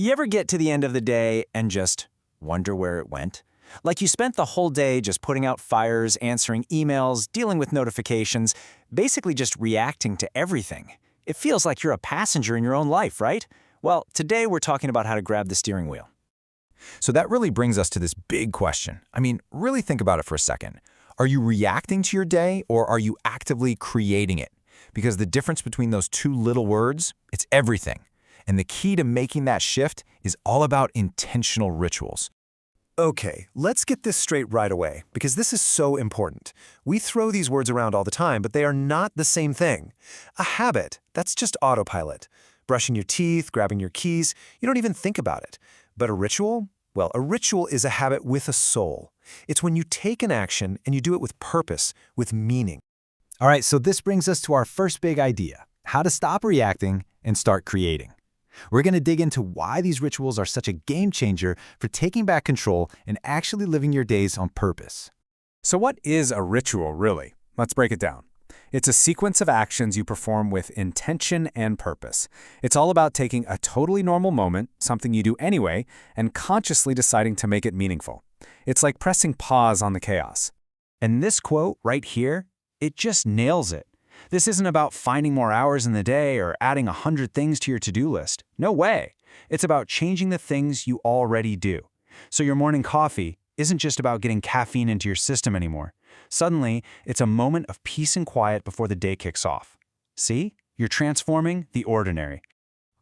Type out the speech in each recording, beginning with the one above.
You ever get to the end of the day and just wonder where it went? Like you spent the whole day just putting out fires, answering emails, dealing with notifications, basically just reacting to everything. It feels like you're a passenger in your own life, right? Well, today we're talking about how to grab the steering wheel. So that really brings us to this big question. I mean, really think about it for a second. Are you reacting to your day or are you actively creating it? Because the difference between those two little words, it's everything. And the key to making that shift is all about intentional rituals. Okay, let's get this straight right away, because this is so important. We throw these words around all the time, but they are not the same thing. A habit, that's just autopilot. Brushing your teeth, grabbing your keys, you don't even think about it. But a ritual? Well, a ritual is a habit with a soul. It's when you take an action and you do it with purpose, with meaning. All right, so this brings us to our first big idea, how to stop reacting and start creating. We're going to dig into why these rituals are such a game changer for taking back control and actually living your days on purpose. So what is a ritual, really? Let's break it down. It's a sequence of actions you perform with intention and purpose. It's all about taking a totally normal moment, something you do anyway, and consciously deciding to make it meaningful. It's like pressing pause on the chaos. And this quote right here, it just nails it. This isn't about finding more hours in the day or adding 100 things to your to-do list. No way. It's about changing the things you already do. So your morning coffee isn't just about getting caffeine into your system anymore. Suddenly, it's a moment of peace and quiet before the day kicks off. See? You're transforming the ordinary.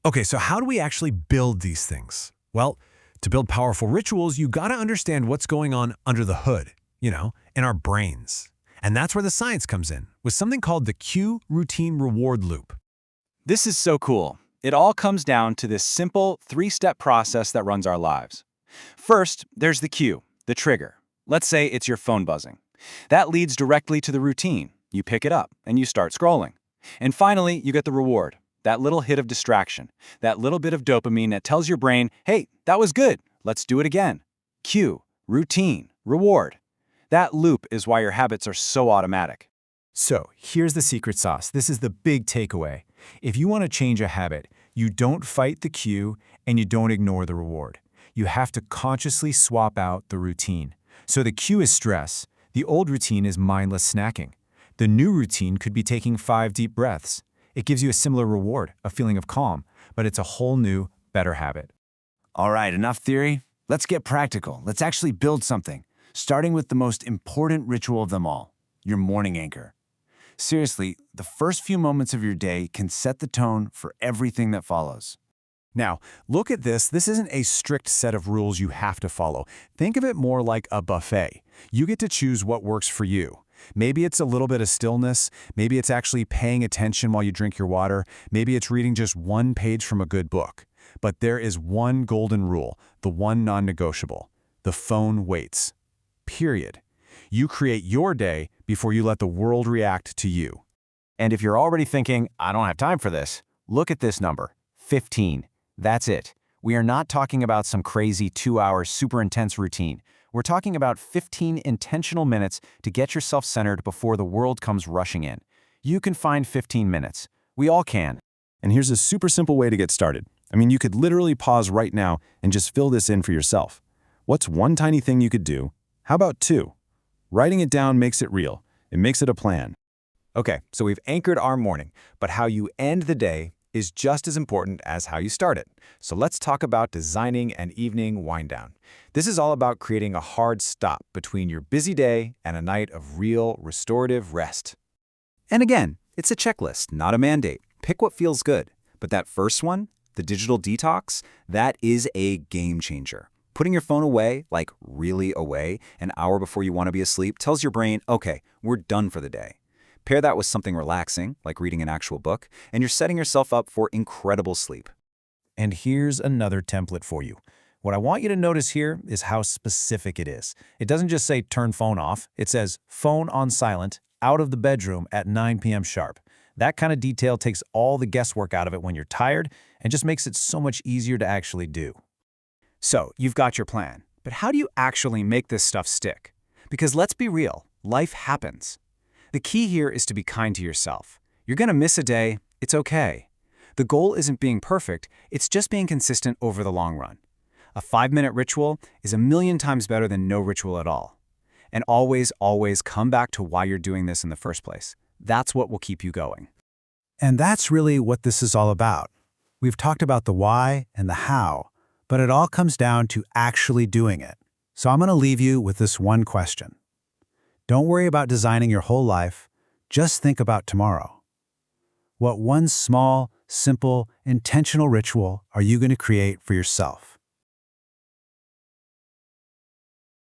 Okay, so how do we actually build these things? Well, to build powerful rituals, you gotta understand what's going on under the hood, in our brains. And that's where the science comes in, with something called the cue routine reward loop. This is so cool. It all comes down to this simple 3-step process that runs our lives. First, there's the cue, the trigger. Let's say it's your phone buzzing. That leads directly to the routine. You pick it up and you start scrolling. And finally, you get the reward, that little hit of distraction, that little bit of dopamine that tells your brain, hey, that was good, let's do it again. Cue, routine, reward. That loop is why your habits are so automatic. So here's the secret sauce. This is the big takeaway. If you want to change a habit, you don't fight the cue and you don't ignore the reward. You have to consciously swap out the routine. So the cue is stress. The old routine is mindless snacking. The new routine could be taking 5 deep breaths. It gives you a similar reward, a feeling of calm, but it's a whole new, better habit. All right, enough theory. Let's get practical. Let's actually build something. Starting with the most important ritual of them all, your morning anchor. Seriously, the first few moments of your day can set the tone for everything that follows. Now, look at this. This isn't a strict set of rules you have to follow. Think of it more like a buffet. You get to choose what works for you. Maybe it's a little bit of stillness. Maybe it's actually paying attention while you drink your water. Maybe it's reading just one page from a good book. But there is one golden rule, the one non-negotiable. The phone waits. Period. You create your day before you let the world react to you. And if you're already thinking, I don't have time for this, look at this number, 15. That's it. We are not talking about some crazy 2-hour super intense routine. We're talking about 15 intentional minutes to get yourself centered before the world comes rushing in. You can find 15 minutes. We all can. And here's a super simple way to get started. I mean, you could literally pause right now and just fill this in for yourself. What's one tiny thing you could do? How about 2? Writing it down makes it real. It makes it a plan. Okay, so we've anchored our morning, but how you end the day is just as important as how you start it. So let's talk about designing an evening wind down. This is all about creating a hard stop between your busy day and a night of real restorative rest. And again, it's a checklist, not a mandate. Pick what feels good. But that first one, the digital detox, that is a game changer. Putting your phone away, like really away, an hour before you want to be asleep tells your brain, okay, we're done for the day. Pair that with something relaxing, like reading an actual book, and you're setting yourself up for incredible sleep. And here's another template for you. What I want you to notice here is how specific it is. It doesn't just say turn phone off. It says phone on silent, out of the bedroom at 9 p.m. sharp. That kind of detail takes all the guesswork out of it when you're tired and just makes it so much easier to actually do. So, you've got your plan, but how do you actually make this stuff stick? Because let's be real, life happens. The key here is to be kind to yourself. You're going to miss a day, it's okay. The goal isn't being perfect, it's just being consistent over the long run. A 5-minute ritual is 1,000,000 times better than no ritual at all. And always, always come back to why you're doing this in the first place. That's what will keep you going. And that's really what this is all about. We've talked about the why and the how, but it all comes down to actually doing it. So I'm going to leave you with this one question. Don't worry about designing your whole life, just think about tomorrow. What one small, simple, intentional ritual are you going to create for yourself?